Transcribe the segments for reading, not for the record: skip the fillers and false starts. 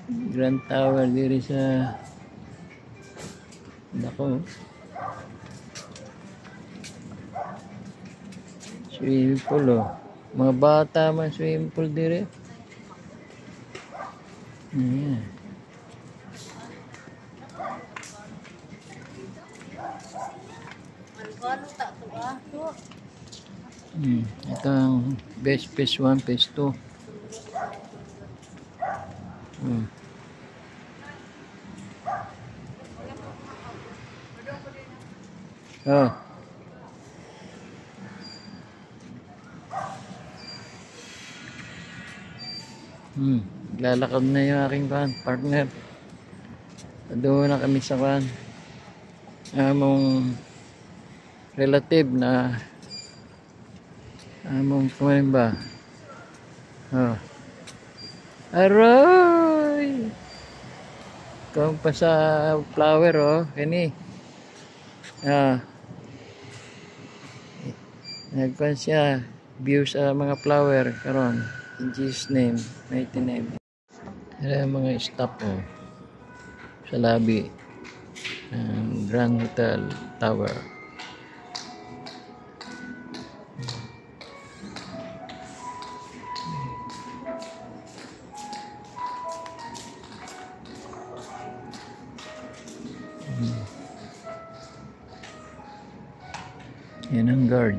Grand Tower diri sa nako. Swimming pool oh. Mga bata man swimming pool diri. Yeah. Ito ang best phase 1, phase 2. Oh. Lalakad na yung aking partner. Doon na kami sa among relative na kumain ba? Oh. Aroy! Kung pa sa flower oh, kani. Nagpan siya view sa mga flower karon. In Jesus name, mighty name. Ayan mga stop oh, sa lobby ng Grand Hotel Tower. Yan ang guard.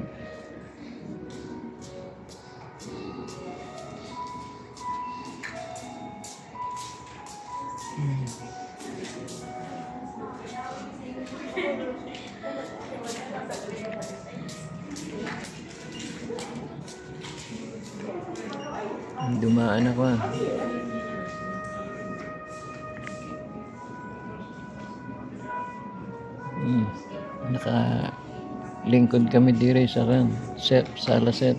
Dumaan ako naka-lingkod kami dire sa sala set.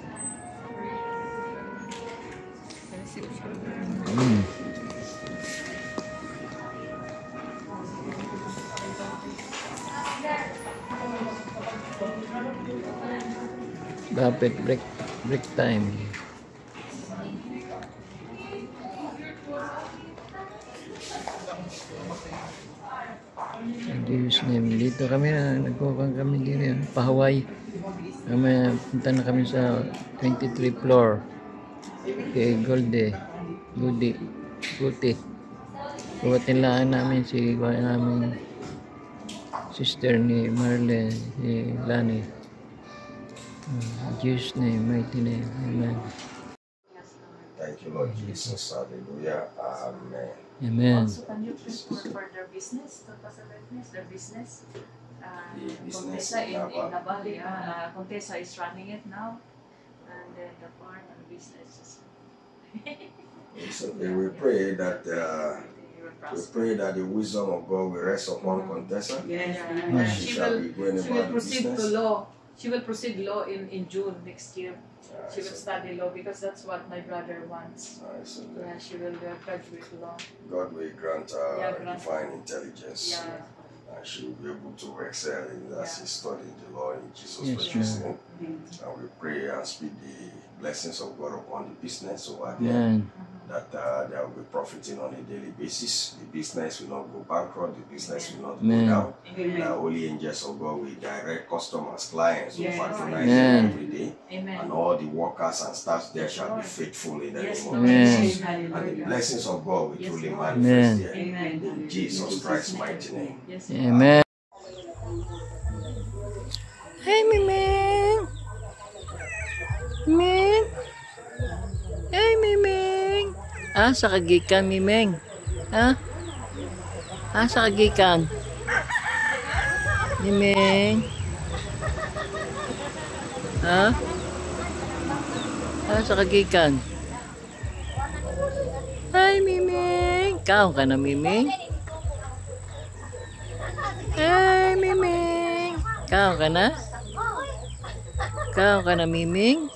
Dapat break time. Diyos name. Dito kami nagkukuhan kami dito pa Hawaii. Punta na kami sa 23 floor kay Guti. Puwatilaan namin si namin sister ni Marlene, si Lani. Jesus name, mighty name. Amen. Thank you, Lord Jesus. Hallelujah. Amen. Amen. Also, can you please for their business, their business? Contessa in Navali, Contessa is running it now, and then the farm and business. So we pray that the wisdom of God will rest upon Contessa. Yes. She shall be going about the business. She will proceed law in June next year. She will study law because that's what my brother wants. Yeah, she will graduate law. God will grant her divine intelligence. Yeah. And she will be able to excel as she studies the law in Jesus' precious name. And we pray and speak the blessings of God upon the business over there. That they will be profiting on a daily basis. The business will not go bankrupt. The business will not go down. The holy angels of God will direct customers, clients, who patronize them every day. And all the workers and staff there shall be faithful in the name of Jesus. And the blessings of God will truly manifest there. In Jesus Christ's mighty name. Amen. Hey, Miming! Miming! Hey, Miming! Sa kagikan, Miming? Sa kagikan? Miming? Sa kagikan? Hi, Miming! Kaon ka na, Miming? Hey, Miming! Kaon ka na? Kaon ka na, Miming?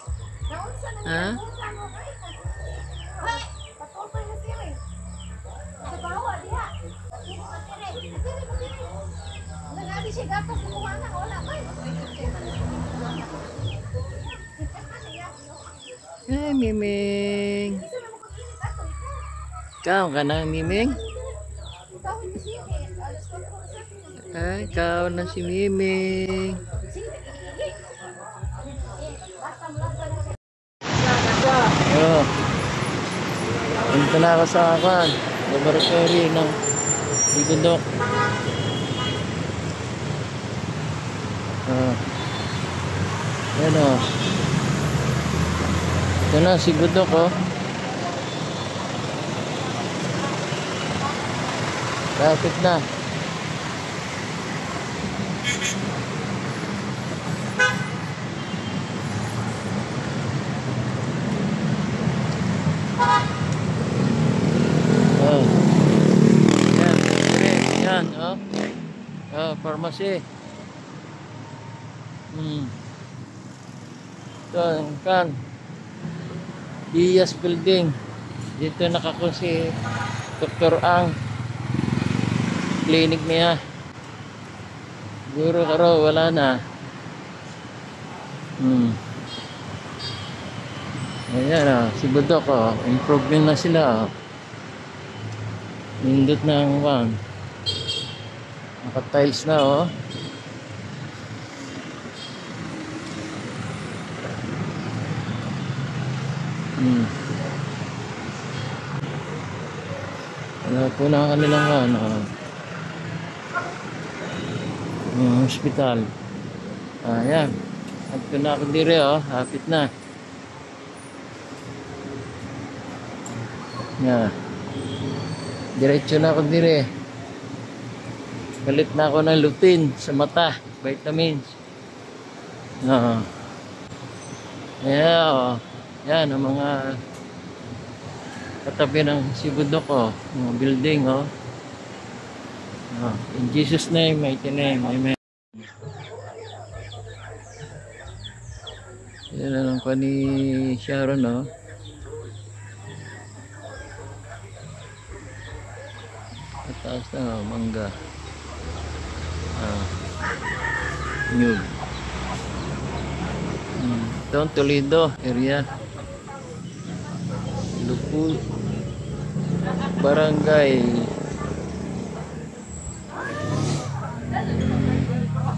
Hey, Miming. Ikaw ka na, Miming? Ay, ikaw na si Miming. Yo. Punta na ako sa laboratory ng Sigudok. Yan o. Ito na, Sigudok o. Lapit na. Yan, oh. Pharmacy. Ito, kan. Diaz Building. Dito nakako si Dr. Ang. Clinic niya. Siguro karo wala na. Ayan o, Sigudok o. Improvement na sila o. Nindot na ang one. Naka-tiles na o. Wala po na kanilang ano. Hospital. Ayan. At ko na ako dire o. Hapit na. Yan. Diretso na ako dire. Galit na ako ng lutein sa mata. Vitamins. Ayan o. Yan ang mga katabi ng Sigudok o. Mga building o. In Jesus' name, mighty name, amen. Yan na lang pa ni Sharon o. Taas na mangga. Nyug. Ito ang Toledo area. Lupul Barangay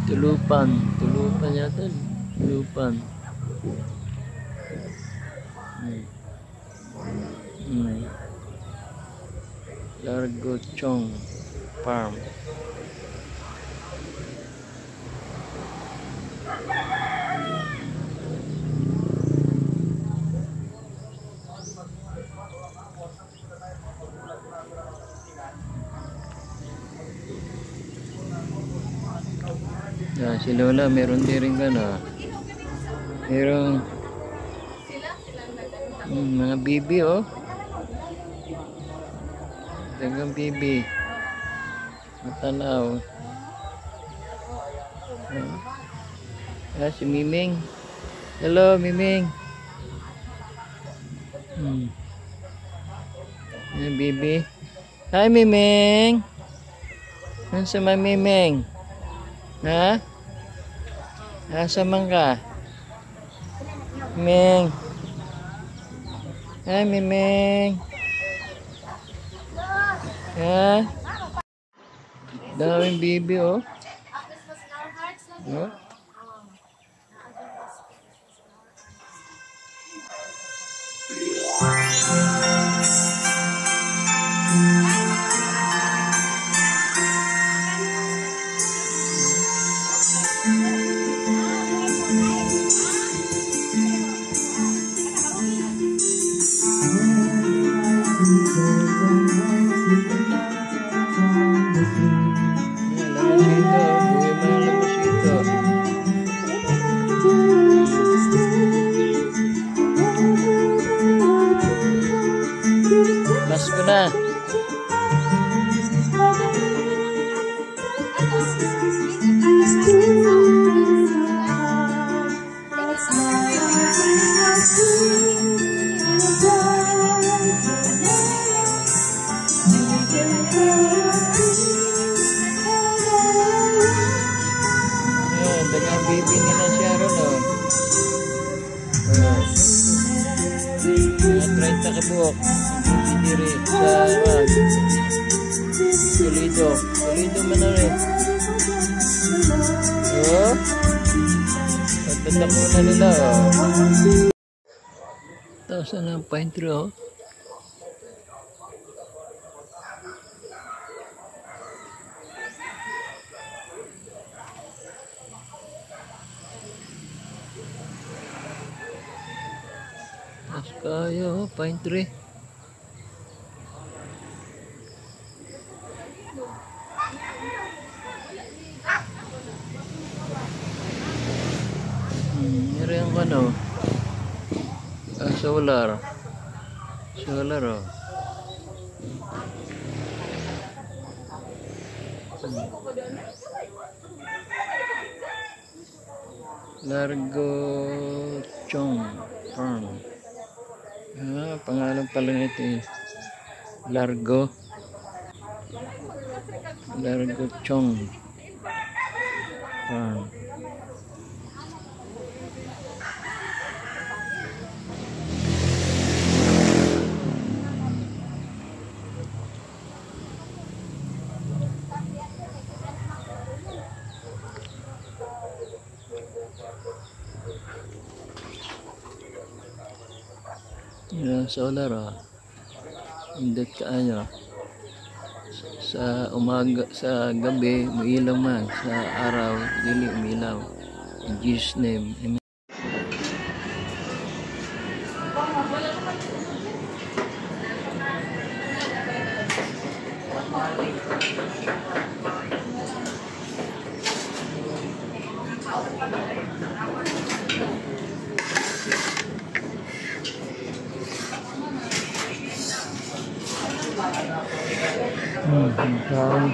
Tulupan yata. Tulupan. Largo Chong Farm. Yan, si Lola meron din rin gana. Merong mga bibi oh. Dagang bibi. Matanaw. Si Miming. Hello, Miming. Bibi. Hi, Miming. Ano sa mga Miming? Ha? Asa man ka? Miming. Hi, Miming. Ha? Daming bibi oh. Oh. Mas ko na. Dagang baby ni na Sharon oh. 30 ka buok. Hindi diri sa Toledo. Toledo man na rin. Oh. Tatak muna nila. Tapos na ang pine tree, oh. Tapos kayo, oh, pine tree. Meron yung ano, solar, oh. Largo Chong Farm. Pangalan pala nito eh. Largo Chong Farm. Yung solar, oh. Indot ka ano. Sa umaga, sa gabi, umilaw man. Sa araw, dili umilaw. In Jesus' name, amen.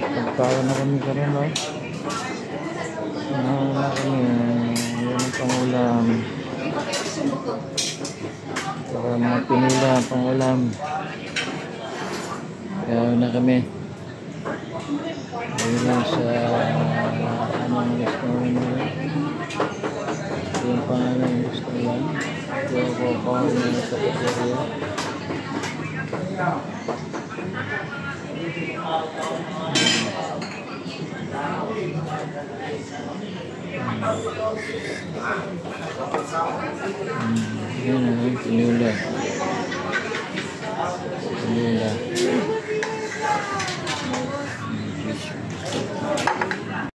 Pagkawan na kami karon, no? Na kami, yan ang pangulam. Para mga pinula, pangulam. Kaya na kami. Ayun sa anong restaurant nila. Ito yung pangalan ng restaurant. Ito ako ng cafeteria. Yan ang pinula.